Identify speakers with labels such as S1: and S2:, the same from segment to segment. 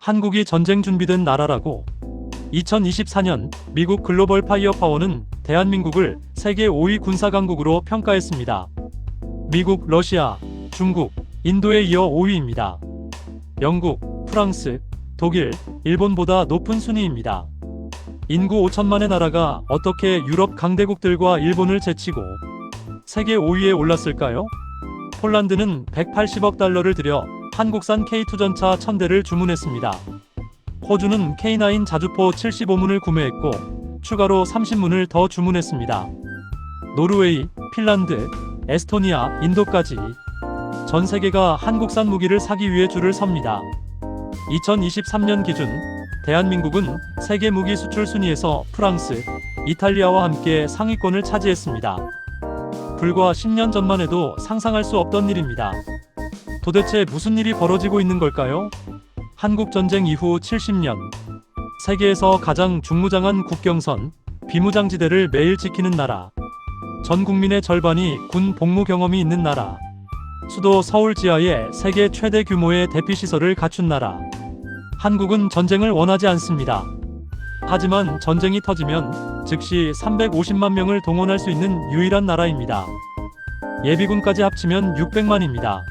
S1: 한국이 전쟁 준비된 나라라고. 2024년 미국 글로벌 파이어 파워는 대한민국을 세계 5위 군사 강국으로 평가했습니다. 미국, 러시아, 중국, 인도에 이어 5위입니다. 영국, 프랑스, 독일, 일본보다 높은 순위입니다. 인구 5천만의 나라가 어떻게 유럽 강대국들과 일본을 제치고 세계 5위에 올랐을까요? 폴란드는 180억 달러를 들여 한국산 K2 전차 1000대를 주문했습니다. 호주는 K9 자주포 75문을 구매했고 추가로 30문을 더 주문했습니다. 노르웨이, 핀란드, 에스토니아, 인도까지 전 세계가 한국산 무기를 사기 위해 줄을 섭니다. 2023년 기준 대한민국은 세계 무기 수출 순위에서 프랑스, 이탈리아와 함께 상위권을 차지했습니다. 불과 10년 전만 해도 상상할 수 없던 일입니다. 도대체 무슨 일이 벌어지고 있는 걸까요? 한국 전쟁 이후 70년, 세계에서 가장 중무장한 국경선, 비무장지대를 매일 지키는 나라, 전 국민의 절반이 군 복무 경험이 있는 나라, 수도 서울 지하에 세계 최대 규모의 대피시설을 갖춘 나라. 한국은 전쟁을 원하지 않습니다. 하지만 전쟁이 터지면 즉시 350만 명을 동원할 수 있는 유일한 나라입니다. 예비군까지 합치면 600만입니다.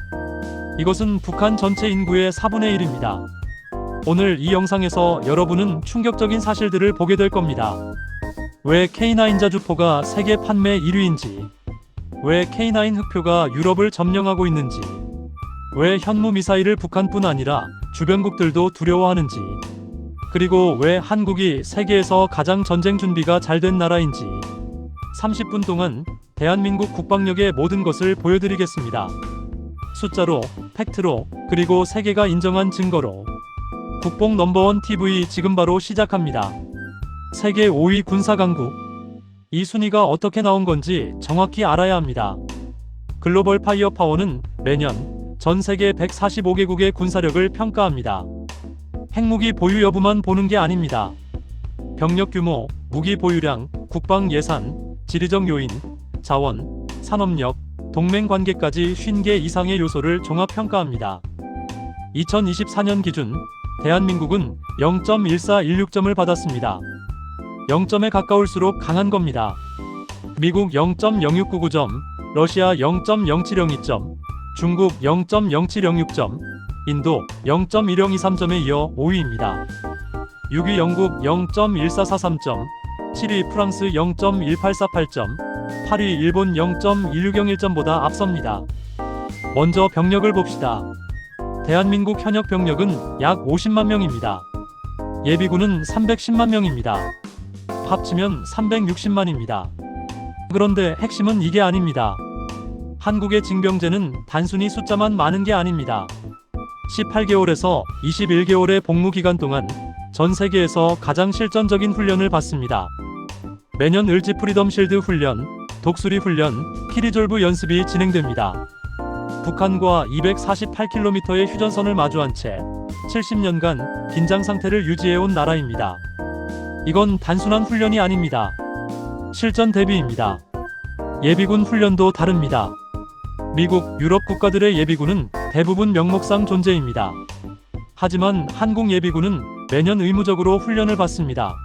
S1: 이것은 북한 전체 인구의 4분의 1입니다. 오늘 이 영상에서 여러분은 충격적인 사실들을 보게 될 겁니다. 왜 K9 자주포가 세계 판매 1위인지, 왜 K9 흑표가 유럽을 점령하고 있는지, 왜 현무 미사일을 북한뿐 아니라 주변국들도 두려워하는지, 그리고 왜 한국이 세계에서 가장 전쟁 준비가 잘 된 나라인지 30분 동안 대한민국 국방력의 모든 것을 보여드리겠습니다. 숫자로, 팩트로, 그리고 세계가 인정한 증거로. 국뽕 넘버원 TV 지금 바로 시작합니다. 세계 5위 군사강국. 이 순위가 어떻게 나온 건지 정확히 알아야 합니다. 글로벌 파이어 파워는 매년 전 세계 145개국의 군사력을 평가합니다. 핵무기 보유 여부만 보는 게 아닙니다. 병력 규모, 무기 보유량, 국방 예산, 지리적 요인, 자원, 산업력, 동맹 관계까지 50개 이상의 요소를 종합 평가합니다. 2024년 기준 대한민국은 0.1416점을 받았습니다. 0점에 가까울수록 강한 겁니다. 미국 0.0699점, 러시아 0.0702점, 중국 0.0706점, 인도 0.1023점에 이어 5위입니다. 6위 영국 0.1443점, 7위 프랑스 0.1848점, 8위 일본 0.1601점보다 앞섭니다. 먼저 병력을 봅시다. 대한민국 현역 병력은 약 50만 명입니다. 예비군은 310만 명입니다. 합치면 360만입니다. 그런데 핵심은 이게 아닙니다. 한국의 징병제는 단순히 숫자만 많은 게 아닙니다. 18개월에서 21개월의 복무 기간 동안 전 세계에서 가장 실전적인 훈련을 받습니다. 매년 을지 프리덤 실드 훈련, 독수리 훈련, 키리졸브 연습이 진행됩니다. 북한과 248km의 휴전선을 마주한 채 70년간 긴장 상태를 유지해온 나라입니다. 이건 단순한 훈련이 아닙니다. 실전 대비입니다. 예비군 훈련도 다릅니다. 미국, 유럽 국가들의 예비군은 대부분 명목상 존재입니다. 하지만 한국 예비군은 매년 의무적으로 훈련을 받습니다.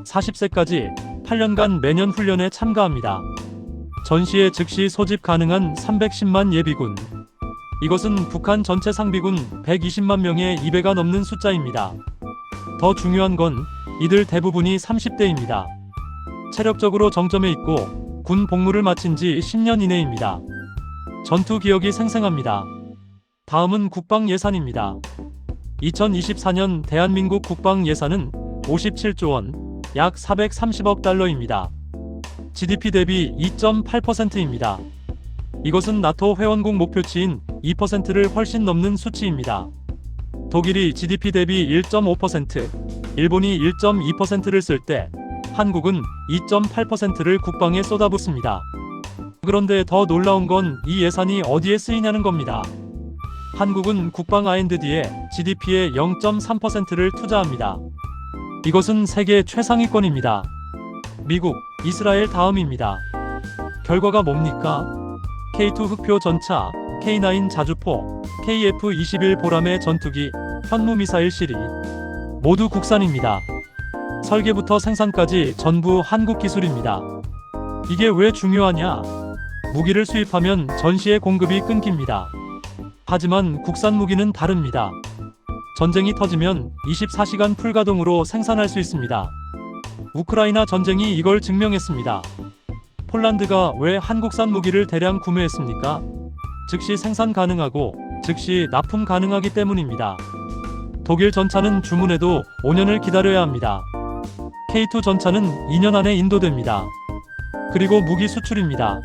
S1: 40세까지 8년간 매년 훈련에 참가합니다. 전시에 즉시 소집 가능한 310만 예비군. 이것은 북한 전체 상비군 120만 명의 2배가 넘는 숫자입니다. 더 중요한 건 이들 대부분이 30대입니다. 체력적으로 정점에 있고 군 복무를 마친 지 10년 이내입니다. 전투 기억이 생생합니다. 다음은 국방 예산입니다. 2024년 대한민국 국방 예산은 57조 원, 약 430억 달러입니다. GDP 대비 2.8%입니다. 이것은 나토 회원국 목표치인 2%를 훨씬 넘는 수치입니다. 독일이 GDP 대비 1.5%, 일본이 1.2%를 쓸 때 한국은 2.8%를 국방에 쏟아붓습니다. 그런데 더 놀라운 건 이 예산이 어디에 쓰이냐는 겁니다. 한국은 국방 R&D에 GDP의 0.3%를 투자합니다. 이것은 세계 최상위권입니다. 미국, 이스라엘 다음입니다. 결과가 뭡니까? K2 흑표 전차, K9 자주포, KF-21 보람의 전투기, 현무미사일 시리 모두 국산입니다. 설계부터 생산까지 전부 한국 기술입니다. 이게 왜 중요하냐? 무기를 수입하면 전시의 공급이 끊깁니다. 하지만 국산 무기는 다릅니다. 전쟁이 터지면 24시간 풀가동으로 생산할 수 있습니다. 우크라이나 전쟁이 이걸 증명했습니다. 폴란드가 왜 한국산 무기를 대량 구매했습니까? 즉시 생산 가능하고 즉시 납품 가능하기 때문입니다. 독일 전차는 주문해도 5년을 기다려야 합니다. K2 전차는 2년 안에 인도됩니다. 그리고 무기 수출입니다.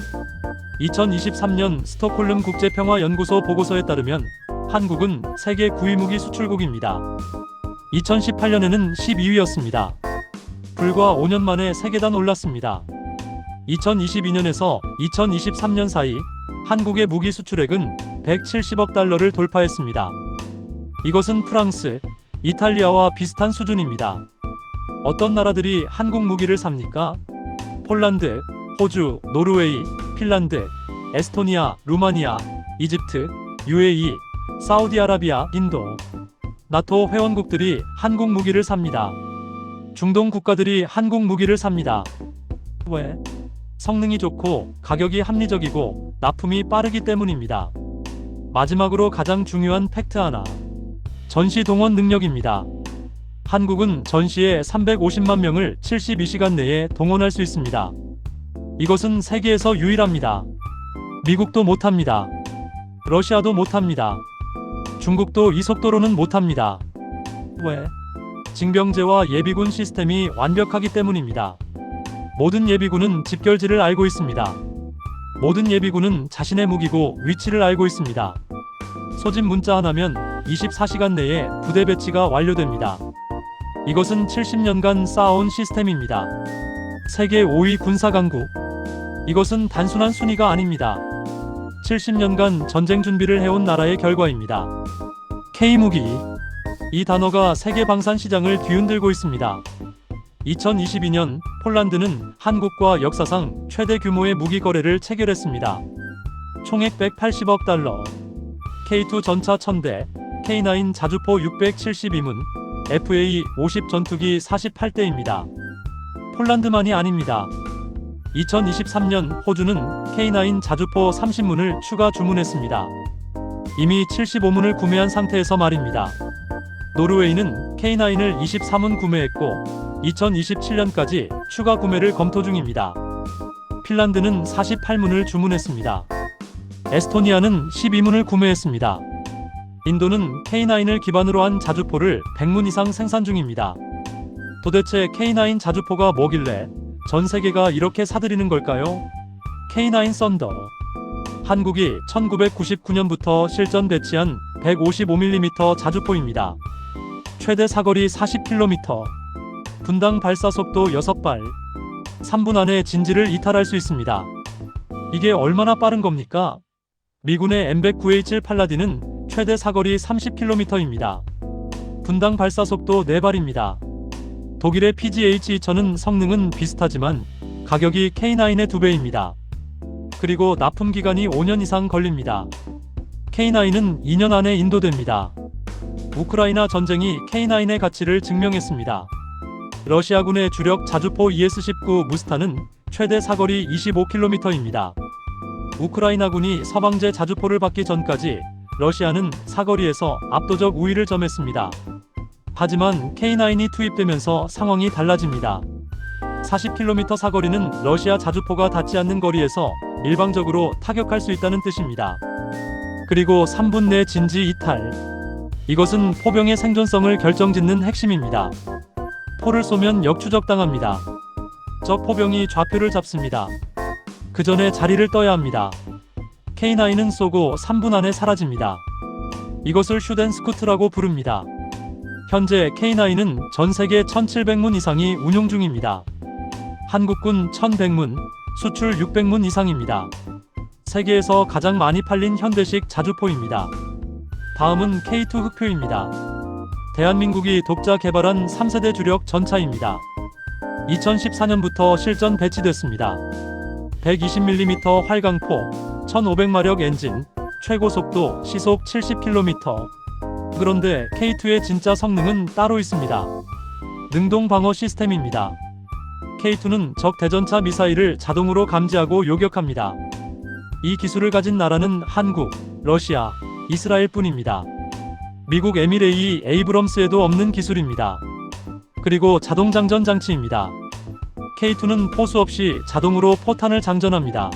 S1: 2023년 스톡홀름 국제평화연구소 보고서에 따르면 한국은 세계 9위 무기 수출국입니다. 2018년에는 12위였습니다. 불과 5년 만에 3계단 올랐습니다. 2022년에서 2023년 사이 한국의 무기 수출액은 170억 달러를 돌파했습니다. 이것은 프랑스, 이탈리아와 비슷한 수준입니다. 어떤 나라들이 한국 무기를 삽니까? 폴란드, 호주, 노르웨이, 핀란드, 에스토니아, 루마니아, 이집트, UAE, 사우디아라비아, 인도, 나토 회원국들이 한국 무기를 삽니다. 중동 국가들이 한국 무기를 삽니다. 왜? 성능이 좋고 가격이 합리적이고 납품이 빠르기 때문입니다. 마지막으로 가장 중요한 팩트 하나. 전시 동원 능력입니다. 한국은 전시에 350만 명을 72시간 내에 동원할 수 있습니다. 이것은 세계에서 유일합니다. 미국도 못합니다. 러시아도 못합니다. 중국도 이 속도로는 못합니다. 왜? 징병제와 예비군 시스템이 완벽하기 때문입니다. 모든 예비군은 집결지를 알고 있습니다. 모든 예비군은 자신의 무기고 위치를 알고 있습니다. 소집 문자 하나면 24시간 내에 부대 배치가 완료됩니다. 이것은 70년간 쌓아온 시스템입니다. 세계 5위 군사강국. 이것은 단순한 순위가 아닙니다. 70년간 전쟁 준비를 해온 나라의 결과입니다. K무기. 이 단어가 세계 방산 시장을 뒤흔들고 있습니다. 2022년 폴란드는 한국과 역사상 최대 규모의 무기 거래를 체결했습니다. 총액 180억 달러. K2 전차 1000대, K9 자주포 672문, FA-50 전투기 48대입니다. 폴란드만이 아닙니다. 2023년 호주는 K9 자주포 30문을 추가 주문했습니다. 이미 75문을 구매한 상태에서 말입니다. 노르웨이는 K9을 23문 구매했고 2027년까지 추가 구매를 검토 중입니다. 핀란드는 48문을 주문했습니다. 에스토니아는 12문을 구매했습니다. 인도는 K9을 기반으로 한 자주포를 100문 이상 생산 중입니다. 도대체 K9 자주포가 뭐길래 전 세계가 이렇게 사들이는 걸까요? K9 썬더. 한국이 1999년부터 실전 배치한 155mm 자주포입니다. 최대 사거리 40km, 분당 발사 속도 6발, 3분 안에 진지를 이탈할 수 있습니다. 이게 얼마나 빠른 겁니까? 미군의 M109H1 팔라딘은 최대 사거리 30km입니다. 분당 발사 속도 4발입니다. 독일의 PGH-2000은 성능은 비슷하지만 가격이 K9의 2배입니다. 그리고 납품 기간이 5년 이상 걸립니다. K9은 2년 안에 인도됩니다. 우크라이나 전쟁이 K9의 가치를 증명했습니다. 러시아군의 주력 자주포 ES-19 무스타는 최대 사거리 25km입니다. 우크라이나군이 서방제 자주포를 받기 전까지 러시아는 사거리에서 압도적 우위를 점했습니다. 하지만 K9이 투입되면서 상황이 달라집니다. 40km 사거리는 러시아 자주포가 닿지 않는 거리에서 일방적으로 타격할 수 있다는 뜻입니다. 그리고 3분 내 진지 이탈. 이것은 포병의 생존성을 결정짓는 핵심입니다. 포를 쏘면 역추적당합니다. 적 포병이 좌표를 잡습니다. 그 전에 자리를 떠야 합니다. K9은 쏘고 3분 안에 사라집니다. 이것을 슈덴스쿠트라고 부릅니다. 현재 K9은 전 세계 1700문 이상이 운용 중입니다. 한국군 1100문, 수출 600문 이상입니다. 세계에서 가장 많이 팔린 현대식 자주포입니다. 다음은 K2 흑표입니다. 대한민국이 독자 개발한 3세대 주력 전차입니다. 2014년부터 실전 배치됐습니다. 120mm 활강포, 1500마력 엔진, 최고 속도 시속 70km, 그런데 K2의 진짜 성능은 따로 있습니다. 능동 방어 시스템입니다. K2는 적 대전차 미사일을 자동으로 감지하고 요격합니다. 이 기술을 가진 나라는 한국, 러시아, 이스라엘 뿐입니다. 미국 에미레이 에이브럼스에도 없는 기술입니다. 그리고 자동 장전 장치입니다. K2는 포수 없이 자동으로 포탄을 장전합니다.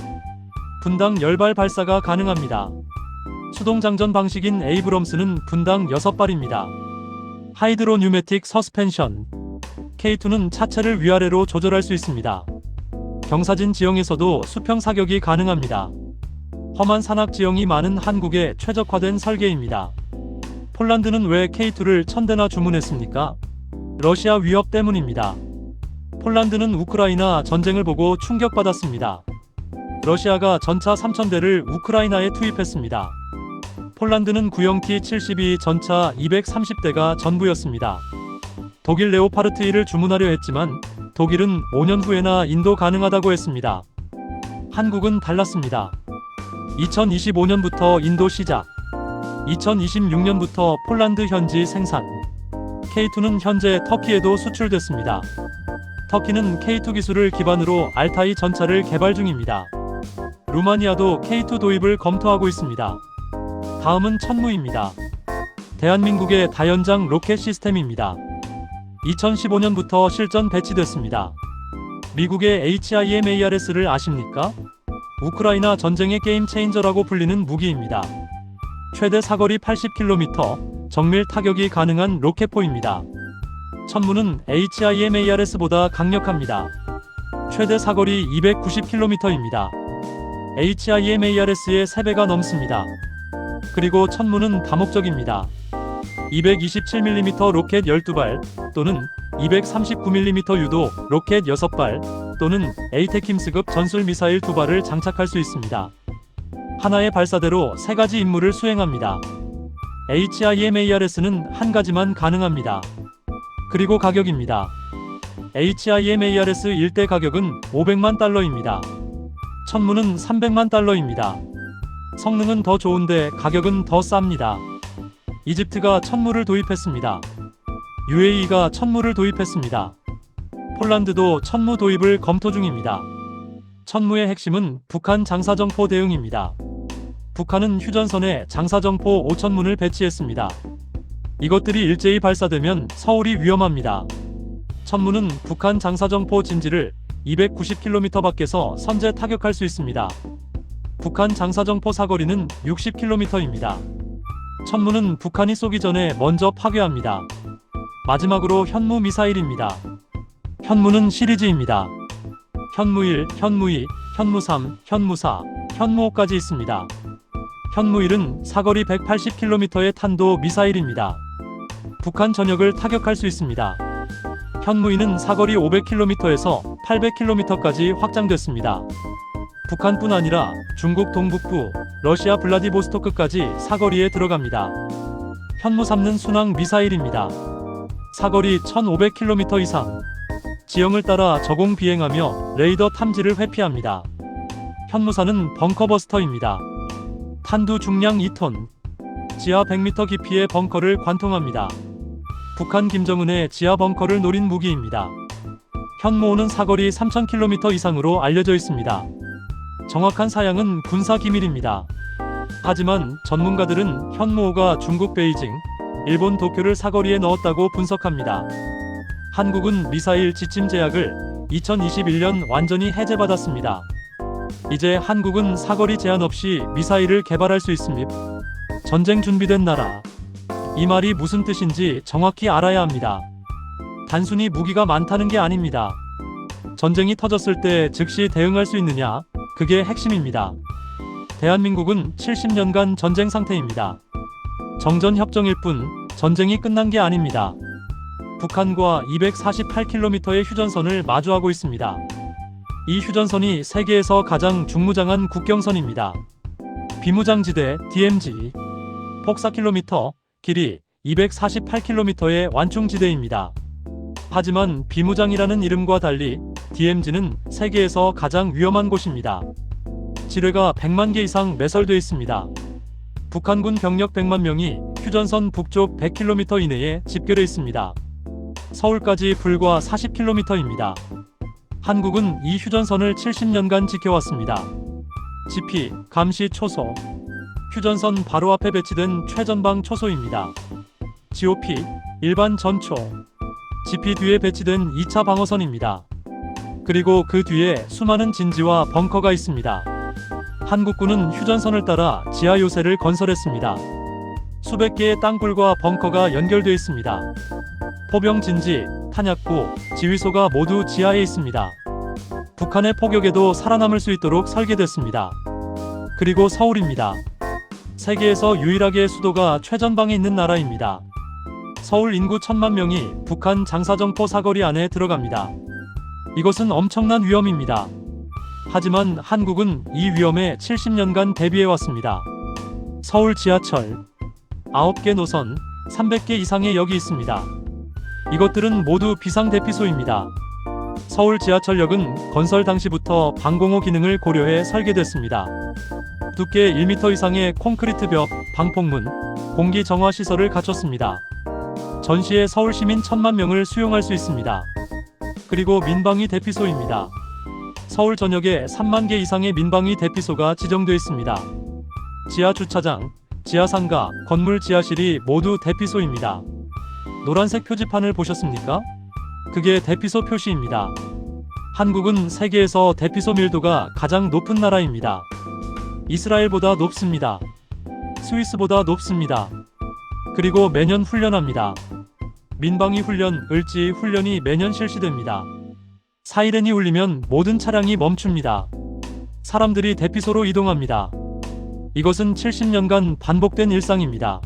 S1: 분당 10발 발사가 가능합니다. 수동 장전 방식인 에이브럼스는 분당 6발입니다. 하이드로 뉴매틱 서스펜션. K2는 차체를 위아래로 조절할 수 있습니다. 경사진 지형에서도 수평 사격이 가능합니다. 험한 산악 지형이 많은 한국에 최적화된 설계입니다. 폴란드는 왜 K2를 1000대나 주문했습니까? 러시아 위협 때문입니다. 폴란드는 우크라이나 전쟁을 보고 충격받았습니다. 러시아가 전차 3000대를 우크라이나에 투입했습니다. 폴란드는 구형 T-72 전차 230대가 전부였습니다. 독일 레오파르트 1을 주문하려 했지만 독일은 5년 후에나 인도 가능하다고 했습니다. 한국은 달랐습니다. 2025년부터 인도 시작, 2026년부터 폴란드 현지 생산. K2는 현재 터키에도 수출됐습니다. 터키는 K2 기술을 기반으로 알타이 전차를 개발 중입니다. 루마니아도 K2 도입을 검토하고 있습니다. 다음은 천무입니다. 대한민국의 다연장 로켓 시스템입니다. 2015년부터 실전 배치됐습니다. 미국의 HIMARS를 아십니까? 우크라이나 전쟁의 게임 체인저라고 불리는 무기입니다. 최대 사거리 80km, 정밀 타격이 가능한 로켓포입니다. 천무는 HIMARS보다 강력합니다. 최대 사거리 290km입니다. HIMARS의 3배가 넘습니다. 그리고 천무는 다목적입니다. 227mm 로켓 12발 또는 239mm 유도 로켓 6발 또는 에이테킴스급 전술 미사일 2발을 장착할 수 있습니다. 하나의 발사대로 3가지 임무를 수행합니다. HIMARS는 한 가지만 가능합니다. 그리고 가격입니다. HIMARS 1대 가격은 $500만. 천무는 $300만. 성능은 더 좋은데 가격은 더 쌉니다. 이집트가 천무를 도입했습니다. UAE가 천무를 도입했습니다. 폴란드도 천무 도입을 검토 중입니다. 천무의 핵심은 북한 장사정포 대응입니다. 북한은 휴전선에 장사정포 5,000문을 배치했습니다. 이것들이 일제히 발사되면 서울이 위험합니다. 천무는 북한 장사정포 진지를 290km 밖에서 선제 타격할 수 있습니다. 북한 장사정포 사거리는 60km입니다. 천무는 북한이 쏘기 전에 먼저 파괴합니다. 마지막으로 현무 미사일입니다. 현무는 시리즈입니다. 현무 1, 현무 2, 현무 3, 현무 4, 현무 5까지 있습니다. 현무 1은 사거리 180km의 탄도 미사일입니다. 북한 전역을 타격할 수 있습니다. 현무 2는 사거리 500km에서 800km까지 확장됐습니다. 북한뿐 아니라 중국 동북부, 러시아 블라디보스토크까지 사거리에 들어갑니다. 현무 3는 순항 미사일입니다. 사거리 1500km 이상. 지형을 따라 저공 비행하며 레이더 탐지를 회피합니다. 현무 4는 벙커버스터입니다. 탄두 중량 2톤. 지하 100m 깊이의 벙커를 관통합니다. 북한 김정은의 지하 벙커를 노린 무기입니다. 현무 5는 사거리 3000km 이상으로 알려져 있습니다. 정확한 사양은 군사 기밀입니다. 하지만 전문가들은 현무 5가 중국 베이징, 일본 도쿄를 사거리에 넣었다고 분석합니다. 한국은 미사일 지침 제약을 2021년 완전히 해제받았습니다. 이제 한국은 사거리 제한 없이 미사일을 개발할 수 있습니다. 전쟁 준비된 나라. 이 말이 무슨 뜻인지 정확히 알아야 합니다. 단순히 무기가 많다는 게 아닙니다. 전쟁이 터졌을 때 즉시 대응할 수 있느냐, 그게 핵심입니다. 대한민국은 70년간 전쟁 상태입니다. 정전협정일 뿐 전쟁이 끝난 게 아닙니다. 북한과 248km의 휴전선을 마주하고 있습니다. 이 휴전선이 세계에서 가장 중무장한 국경선입니다. 비무장지대 DMZ 폭 4km, 길이 248km의 완충지대입니다. 하지만 비무장이라는 이름과 달리 DMZ는 세계에서 가장 위험한 곳입니다. 지뢰가 100만 개 이상 매설돼 있습니다. 북한군 병력 100만 명이 휴전선 북쪽 100km 이내에 집결해 있습니다. 서울까지 불과 40km입니다. 한국은 이 휴전선을 70년간 지켜왔습니다. 지피, 감시 초소. 휴전선 바로 앞에 배치된 최전방 초소입니다. GOP, 일반 전초. 지피 뒤에 배치된 2차 방어선입니다. 그리고 그 뒤에 수많은 진지와 벙커가 있습니다. 한국군은 휴전선을 따라 지하 요새를 건설했습니다. 수백 개의 땅굴과 벙커가 연결되어 있습니다. 포병 진지, 탄약고, 지휘소가 모두 지하에 있습니다. 북한의 포격에도 살아남을 수 있도록 설계됐습니다. 그리고 서울입니다. 세계에서 유일하게 수도가 최전방에 있는 나라입니다. 서울 인구 1000만 명이 북한 장사정포 사거리 안에 들어갑니다. 이것은 엄청난 위험입니다. 하지만 한국은 이 위험에 70년간 대비해왔습니다. 서울 지하철 9개 노선 300개 이상의 역이 있습니다. 이것들은 모두 비상대피소입니다. 서울 지하철역은 건설 당시부터 방공호 기능을 고려해 설계됐습니다. 두께 1m 이상의 콘크리트 벽, 방폭문, 공기 정화 시설을 갖췄습니다. 전시에 서울 시민 1000만 명을 수용할 수 있습니다. 그리고 민방위 대피소입니다. 서울 전역에 3만 개 이상의 민방위 대피소가 지정되어 있습니다. 지하 주차장, 지하 상가, 건물 지하실이 모두 대피소입니다. 노란색 표지판을 보셨습니까? 그게 대피소 표시입니다. 한국은 세계에서 대피소 밀도가 가장 높은 나라입니다. 이스라엘보다 높습니다. 스위스보다 높습니다. 그리고 매년 훈련합니다. 민방위 훈련, 을지 훈련이 매년 실시됩니다. 사이렌이 울리면 모든 차량이 멈춥니다. 사람들이 대피소로 이동합니다. 이것은 70년간 반복된 일상입니다.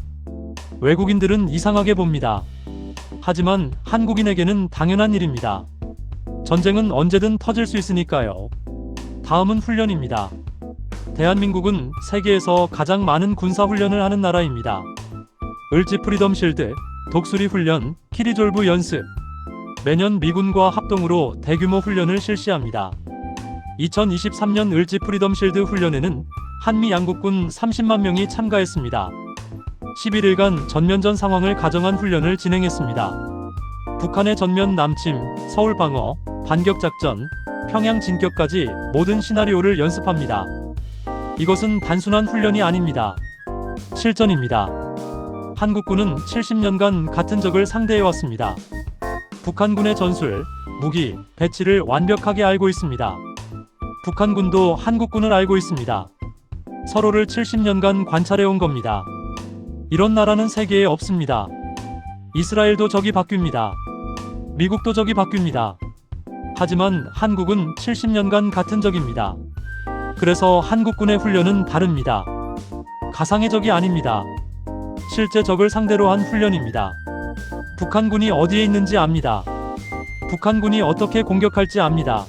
S1: 외국인들은 이상하게 봅니다. 하지만 한국인에게는 당연한 일입니다. 전쟁은 언제든 터질 수 있으니까요. 다음은 훈련입니다. 대한민국은 세계에서 가장 많은 군사훈련을 하는 나라입니다. 을지 프리덤 실드, 독수리 훈련, 키리졸브 연습. 매년 미군과 합동으로 대규모 훈련을 실시합니다. 2023년 을지 프리덤 실드 훈련에는 한미 양국군 30만 명이 참가했습니다. 11일간 전면전 상황을 가정한 훈련을 진행했습니다. 북한의 전면 남침, 서울 방어, 반격 작전, 평양 진격까지 모든 시나리오를 연습합니다. 이것은 단순한 훈련이 아닙니다. 실전입니다. 한국군은 70년간 같은 적을 상대해왔습니다. 북한군의 전술, 무기, 배치를 완벽하게 알고 있습니다. 북한군도 한국군을 알고 있습니다. 서로를 70년간 관찰해온 겁니다. 이런 나라는 세계에 없습니다. 이스라엘도 적이 바뀝니다. 미국도 적이 바뀝니다. 하지만 한국은 70년간 같은 적입니다. 그래서 한국군의 훈련은 다릅니다. 가상의 적이 아닙니다. 실제 적을 상대로 한 훈련입니다. 북한군이 어디에 있는지 압니다. 북한군이 어떻게 공격할지 압니다.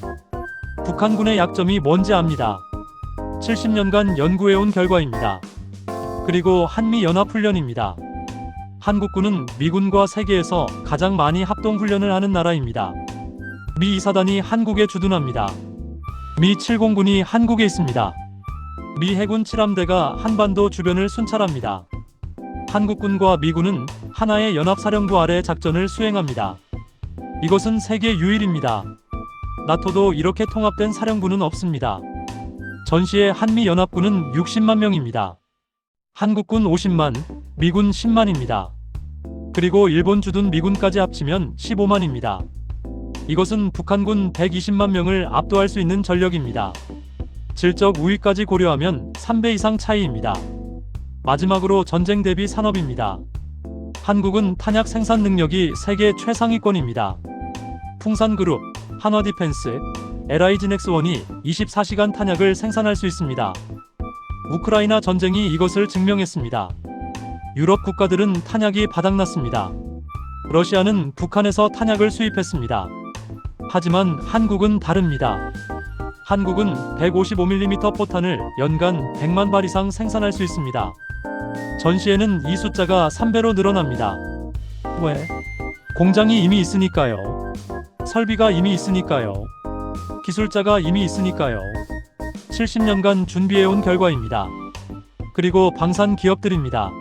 S1: 북한군의 약점이 뭔지 압니다. 70년간 연구해온 결과입니다. 그리고 한미연합훈련입니다. 한국군은 미군과 세계에서 가장 많이 합동훈련을 하는 나라입니다. 미 2사단이 한국에 주둔합니다. 미 7공군이 한국에 있습니다. 미 해군 7함대가 한반도 주변을 순찰합니다. 한국군과 미군은 하나의 연합사령부 아래 작전을 수행합니다. 이것은 세계 유일입니다. 나토도 이렇게 통합된 사령부는 없습니다. 전시의 한미연합군은 60만 명입니다. 한국군 50만, 미군 10만입니다. 그리고 일본 주둔 미군까지 합치면 15만입니다. 이것은 북한군 120만 명을 압도할 수 있는 전력입니다. 질적 우위까지 고려하면 3배 이상 차이입니다. 마지막으로 전쟁 대비 산업입니다. 한국은 탄약 생산 능력이 세계 최상위권입니다. 풍산그룹, 한화디펜스, LI지넥스원이 24시간 탄약을 생산할 수 있습니다. 우크라이나 전쟁이 이것을 증명했습니다. 유럽 국가들은 탄약이 바닥났습니다. 러시아는 북한에서 탄약을 수입했습니다. 하지만 한국은 다릅니다. 한국은 155mm 포탄을 연간 100만 발 이상 생산할 수 있습니다. 전시에는 이 숫자가 3배로 늘어납니다. 왜? 공장이 이미 있으니까요. 설비가 이미 있으니까요. 기술자가 이미 있으니까요. 70년간 준비해온 결과입니다. 그리고 방산 기업들입니다.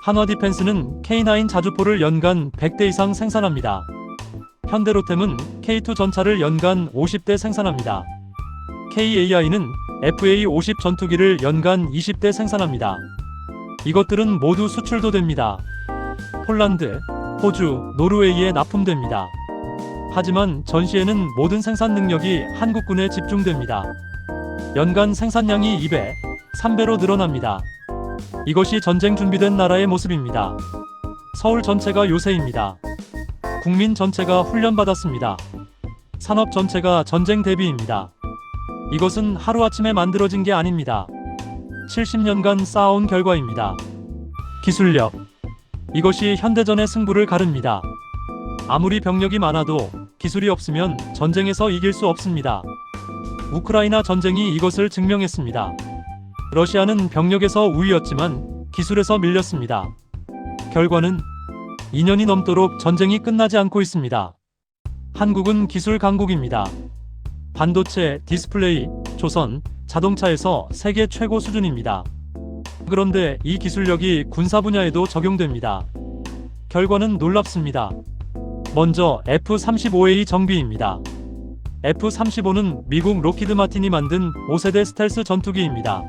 S1: 한화디펜스는 K9 자주포를 연간 100대 이상 생산합니다. 현대로템은 K2 전차를 연간 50대 생산합니다. KAI는 FA50 전투기를 연간 20대 생산합니다. 이것들은 모두 수출도 됩니다. 폴란드, 호주, 노르웨이에 납품됩니다. 하지만 전시에는 모든 생산 능력이 한국군에 집중됩니다. 연간 생산량이 2배, 3배로 늘어납니다. 이것이 전쟁 준비된 나라의 모습입니다. 서울 전체가 요새입니다. 국민 전체가 훈련받았습니다. 산업 전체가 전쟁 대비입니다. 이것은 하루아침에 만들어진 게 아닙니다. 70년간 쌓아온 결과입니다. 기술력. 이것이 현대전의 승부를 가릅니다. 아무리 병력이 많아도 기술이 없으면 전쟁에서 이길 수 없습니다. 우크라이나 전쟁이 이것을 증명했습니다. 러시아는 병력에서 우위였지만 기술에서 밀렸습니다. 결과는 2년이 넘도록 전쟁이 끝나지 않고 있습니다. 한국은 기술 강국입니다. 반도체, 디스플레이, 조선, 자동차에서 세계 최고 수준입니다. 그런데 이 기술력이 군사 분야에도 적용됩니다. 결과는 놀랍습니다. 먼저 F-35A 정비입니다. F-35는 미국 록히드 마틴이 만든 5세대 스텔스 전투기입니다.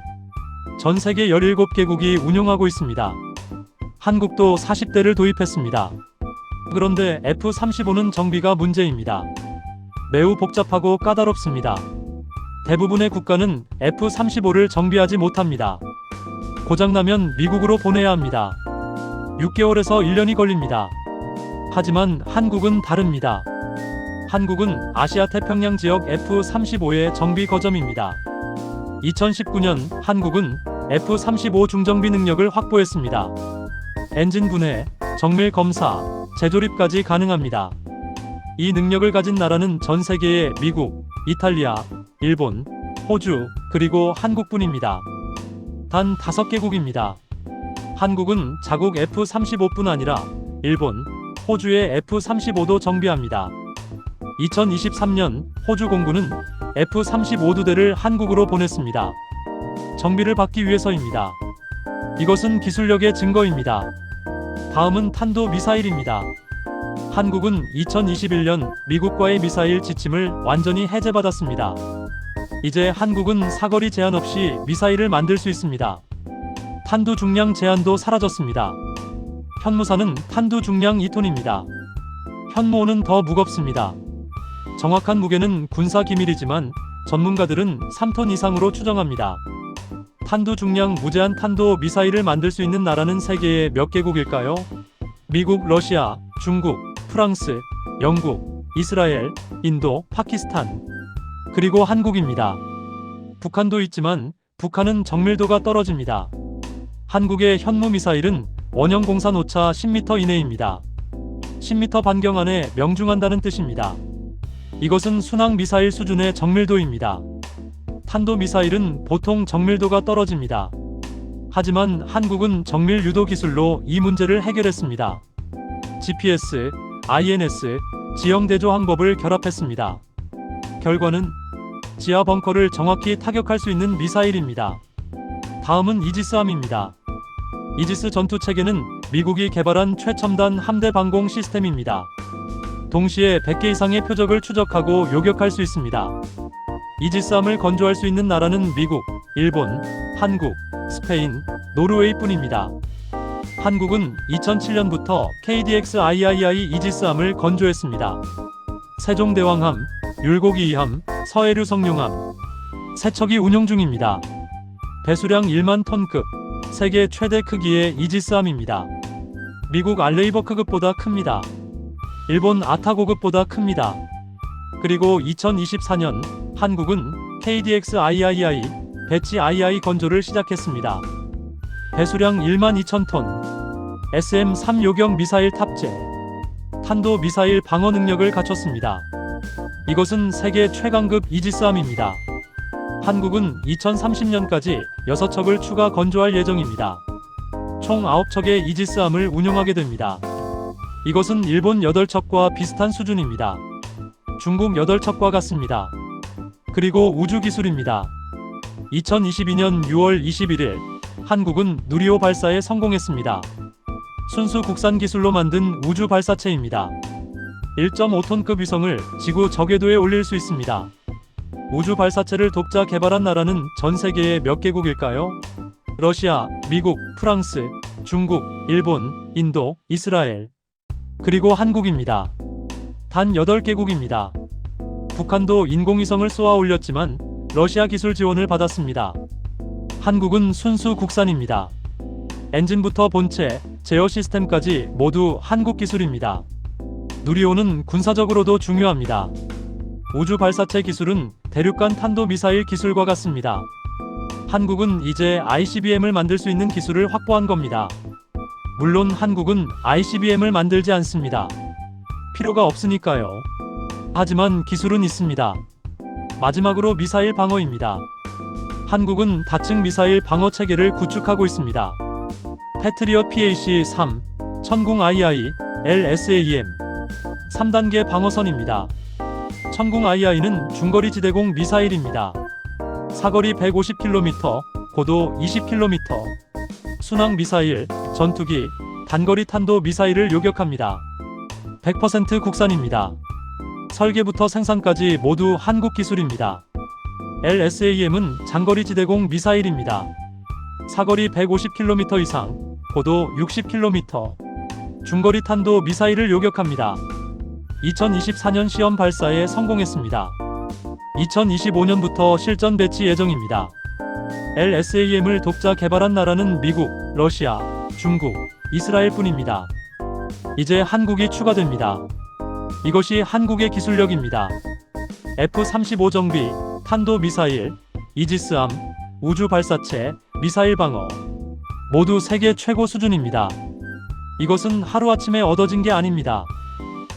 S1: 전 세계 17개국이 운용하고 있습니다. 한국도 40대를 도입했습니다. 그런데 F-35는 정비가 문제입니다. 매우 복잡하고 까다롭습니다. 대부분의 국가는 F-35를 정비하지 못합니다. 고장나면 미국으로 보내야 합니다. 6개월에서 1년이 걸립니다. 하지만 한국은 다릅니다. 한국은 아시아 태평양 지역 F-35의 정비 거점입니다. 2019년 한국은 F-35 중정비 능력을 확보했습니다. 엔진 분해, 정밀 검사, 재조립까지 가능합니다. 이 능력을 가진 나라는 전 세계에 미국, 이탈리아, 일본, 호주, 그리고 한국뿐입니다. 단 5개국입니다. 한국은 자국 F-35뿐 아니라 일본, 호주의 F-35도 정비합니다. 2023년 호주 공군은 F-35 2대를 한국으로 보냈습니다. 정비를 받기 위해서입니다. 이것은 기술력의 증거입니다. 다음은 탄도 미사일입니다. 한국은 2021년 미국과의 미사일 지침을 완전히 해제받았습니다. 이제 한국은 사거리 제한 없이 미사일을 만들 수 있습니다. 탄두 중량 제한도 사라졌습니다. 현무사는 탄두 중량 2톤입니다. 현무호는 더 무겁습니다. 정확한 무게는 군사 기밀이지만 전문가들은 3톤 이상으로 추정합니다. 탄두 중량 무제한 탄도 미사일을 만들 수 있는 나라는 세계에 몇 개국일까요? 미국, 러시아, 중국, 프랑스, 영국, 이스라엘, 인도, 파키스탄, 그리고 한국입니다. 북한도 있지만 북한은 정밀도가 떨어집니다. 한국의 현무 미사일은 원형 공산 오차 10m 이내입니다. 10m 반경 안에 명중한다는 뜻입니다. 이것은 순항 미사일 수준의 정밀도입니다. 탄도 미사일은 보통 정밀도가 떨어집니다. 하지만 한국은 정밀 유도 기술로 이 문제를 해결했습니다. GPS, INS, 지형 대조 항법을 결합했습니다. 결과는 지하 벙커를 정확히 타격할 수 있는 미사일입니다. 다음은 이지스함입니다. 이지스 전투 체계는 미국이 개발한 최첨단 함대 방공 시스템입니다. 동시에 100개 이상의 표적을 추적하고 요격할 수 있습니다. 이지스함을 건조할 수 있는 나라는 미국, 일본, 한국, 스페인, 노르웨이뿐입니다. 한국은 2007년부터 KDX-III 이지스함을 건조했습니다. 세종대왕함, 율곡2함, 서해류 성룡함, 세척이 운용 중입니다. 배수량 1만 톤급, 세계 최대 크기의 이지스함입니다. 미국 알레이버크급보다 큽니다. 일본 아타고급보다 큽니다. 그리고 2024년 한국은 KDX-III, 배치 II 건조를 시작했습니다. 배수량 1만 2천 톤, SM-3 요격 미사일 탑재, 탄도 미사일 방어 능력을 갖췄습니다. 이것은 세계 최강급 이지스함입니다. 한국은 2030년까지 6척을 추가 건조할 예정입니다. 총 9척의 이지스함을 운용하게 됩니다. 이것은 일본 8척과 비슷한 수준입니다. 중국 8척과 같습니다. 그리고 우주기술입니다. 2022년 6월 21일 한국은 누리호 발사에 성공했습니다. 순수 국산 기술로 만든 우주 발사체입니다. 1.5톤급 위성을 지구 저궤도에 올릴 수 있습니다. 우주 발사체를 독자 개발한 나라는 전 세계에 몇 개국일까요? 러시아, 미국, 프랑스, 중국, 일본, 인도, 이스라엘, 그리고 한국입니다. 단 8개국입니다. 북한도 인공위성을 쏘아 올렸지만 러시아 기술 지원을 받았습니다. 한국은 순수 국산입니다. 엔진부터 본체, 제어 시스템까지 모두 한국 기술입니다. 누리호는 군사적으로도 중요합니다. 우주 발사체 기술은 대륙간 탄도미사일 기술과 같습니다. 한국은 이제 ICBM을 만들 수 있는 기술을 확보한 겁니다. 물론 한국은 ICBM을 만들지 않습니다. 필요가 없으니까요. 하지만 기술은 있습니다. 마지막으로 미사일 방어입니다. 한국은 다층 미사일 방어 체계를 구축하고 있습니다. 패트리엇 PAC-3, 천궁 II, LSAM 3단계 방어선입니다. 천궁 II는 중거리 지대공 미사일입니다. 사거리 150km, 고도 20km. 순항 미사일, 전투기, 단거리 탄도 미사일을 요격합니다. 100% 국산입니다. 설계부터 생산까지 모두 한국 기술입니다. LSAM은 장거리 지대공 미사일입니다. 사거리 150km 이상, 고도 60km. 중거리 탄도 미사일을 요격합니다. 2024년 시험 발사에 성공했습니다. 2025년부터 실전 배치 예정입니다. LSAM을 독자 개발한 나라는 미국, 러시아, 중국, 이스라엘 뿐입니다. 이제 한국이 추가됩니다. 이것이 한국의 기술력입니다. F-35 정비, 탄도 미사일, 이지스함, 우주 발사체, 미사일 방어 모두 세계 최고 수준입니다. 이것은 하루아침에 얻어진 게 아닙니다.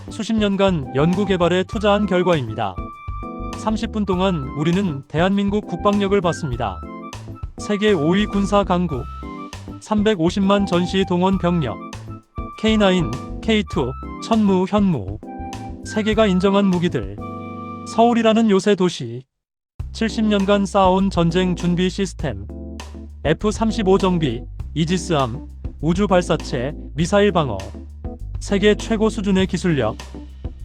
S1: 수십 년간 연구 개발에 투자한 결과입니다. 30분 동안 우리는 대한민국 국방력을 봤습니다. 세계 5위 군사 강국, 350만 전시 동원 병력, K9, K2, 천무, 현무, 세계가 인정한 무기들, 서울이라는 요새 도시, 70년간 쌓아온 전쟁 준비 시스템, F-35 정비, 이지스함, 우주 발사체, 미사일 방어, 세계 최고 수준의 기술력.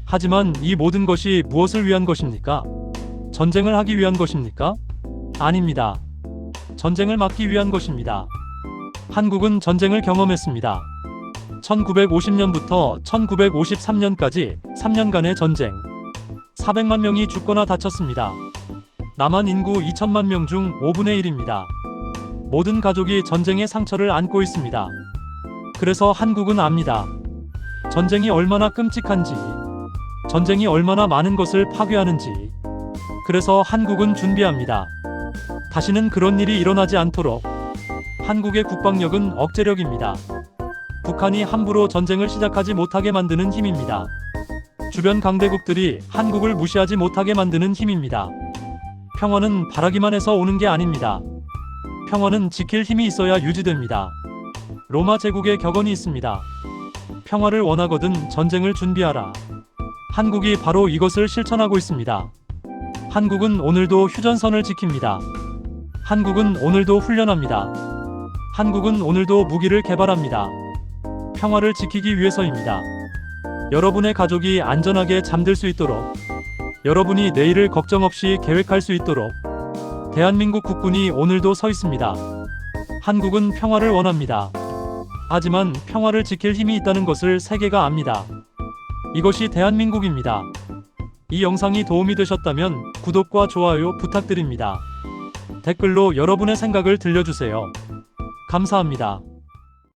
S1: 하지만 이 모든 것이 무엇을 위한 것입니까? 전쟁을 하기 위한 것입니까? 아닙니다. 전쟁을 막기 위한 것입니다. 한국은 전쟁을 경험했습니다. 1950년부터 1953년까지 3년간의 전쟁. 400만 명이 죽거나 다쳤습니다. 남한 인구 2천만 명 중 5분의 1입니다. 모든 가족이 전쟁의 상처를 안고 있습니다. 그래서 한국은 압니다. 전쟁이 얼마나 끔찍한지, 전쟁이 얼마나 많은 것을 파괴하는지. 그래서 한국은 준비합니다. 다시는 그런 일이 일어나지 않도록. 한국의 국방력은 억제력입니다. 북한이 함부로 전쟁을 시작하지 못하게 만드는 힘입니다. 주변 강대국들이 한국을 무시하지 못하게 만드는 힘입니다. 평화는 바라기만 해서 오는 게 아닙니다. 평화는 지킬 힘이 있어야 유지됩니다. 로마 제국의 격언이 있습니다. 평화를 원하거든 전쟁을 준비하라. 한국이 바로 이것을 실천하고 있습니다. 한국은 오늘도 휴전선을 지킵니다. 한국은 오늘도 훈련합니다. 한국은 오늘도 무기를 개발합니다. 평화를 지키기 위해서입니다. 여러분의 가족이 안전하게 잠들 수 있도록, 여러분이 내일을 걱정 없이 계획할 수 있도록 대한민국 국군이 오늘도 서 있습니다. 한국은 평화를 원합니다. 하지만 평화를 지킬 힘이 있다는 것을 세계가 압니다. 이것이 대한민국입니다. 이 영상이 도움이 되셨다면 구독과 좋아요 부탁드립니다. 댓글로 여러분의 생각을 들려주세요. 감사합니다.